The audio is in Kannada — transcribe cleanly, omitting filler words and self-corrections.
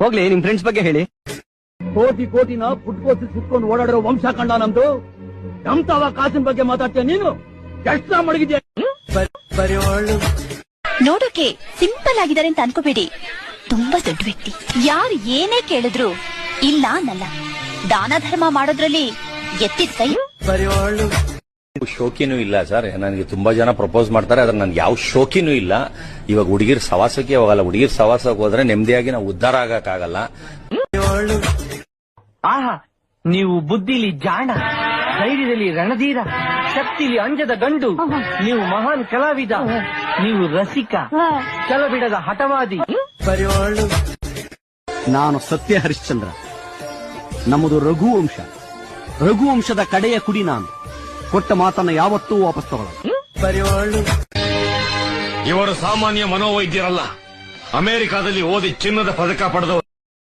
ಹೋಗ್ಲಿ ನಿಮ್ ಫ್ರೆಂಡ್ಸ್ ಬಗ್ಗೆ ಹೇಳಿ. ಕೋಟಿ ಕೋಟಿನ ಪುಟ್ಕೋಸಿ ಸುತ್ಕೊಂಡು ಓಡಾಡಿರೋ ವಂಶ ಕಂಡ ನಮ್ದು. ನಮ್ತಾವ ಕಾಸಿನ ಬಗ್ಗೆ ಮಾತಾಡ್ತೀಯ ನೀನು? ಎಷ್ಟು ಮಡಗಿದ್ಯಾ? ನೋಡೋಕೆ ಸಿಂಪಲ್ ಆಗಿದ್ದಾರೆ ಅಂತ ಅನ್ಕೋಬೇಡಿ, ತುಂಬಾ ದೊಡ್ಡ ವ್ಯಕ್ತಿ. ಯಾರು ಏನೇ ಕೇಳಿದ್ರು ಇಲ್ಲ ಅನ್ನಲ್ಲ. ದಾನ ಧರ್ಮ ಮಾಡೋದ್ರಲ್ಲಿ ಎತ್ತಿದ ಕೈ. ಶೋಕಿನೂ ಇಲ್ಲ ಸರ್. ನನಗೆ ತುಂಬಾ ಜನ ಪ್ರಪೋಸ್ ಮಾಡ್ತಾರೆ, ಆದ್ರೆ ನನ್ಗೆ ಯಾವ ಶೋಕಿನೂ ಇಲ್ಲ. ಇವಾಗ ಹುಡುಗಿರ್ ಸವಾಸಕ್ಕೆ ಹೋಗಲ್ಲ. ಹುಡುಗಿರ್ ಸವಾಸಕ್ಕೆ ಹೋದ್ರೆ ನೆಮ್ಮದಿಯಾಗಿ ನಾವು ಉದ್ಧಾರ ಆಗಕ್ಕಾಗಲ್ಲ. ಆಹಾ, ನೀವು ಬುದ್ಧಿಲಿ ಜಾಣ, ಧೈರ್ಯದಲ್ಲಿ ರಣಧೀರ, ಶಕ್ತಿಲಿ ಅಂಜದ ಗಂಡು, ನೀವು ಮಹಾನ್ ಕಲಾವಿದ, ನೀವು ರಸಿಕ, ಛಲಬಿಡದ ಹಠವಾದಿ. ನಾನು ಸತ್ಯ ಹರಿಶ್ಚಂದ್ರ. ನಮ್ಮದು ರಘುವಂಶ. ರಘುವಂಶದ ಕಡೆಯ ಕುಡಿ ನಾನು. ಕೊಟ್ಟ ಮಾತನ್ನ ಯಾವತ್ತೂ ವಾಪಸ್ ತಗೊಳ್ಳಲ್ಲ. ಇವರು ಸಾಮಾನ್ಯ ಮನೋವೈದ್ಯರಲ್ಲ. ಅಮೆರಿಕಾದಲ್ಲಿ ಓದಿ ಚಿನ್ನದ ಪದಕ ಪಡೆದವರು.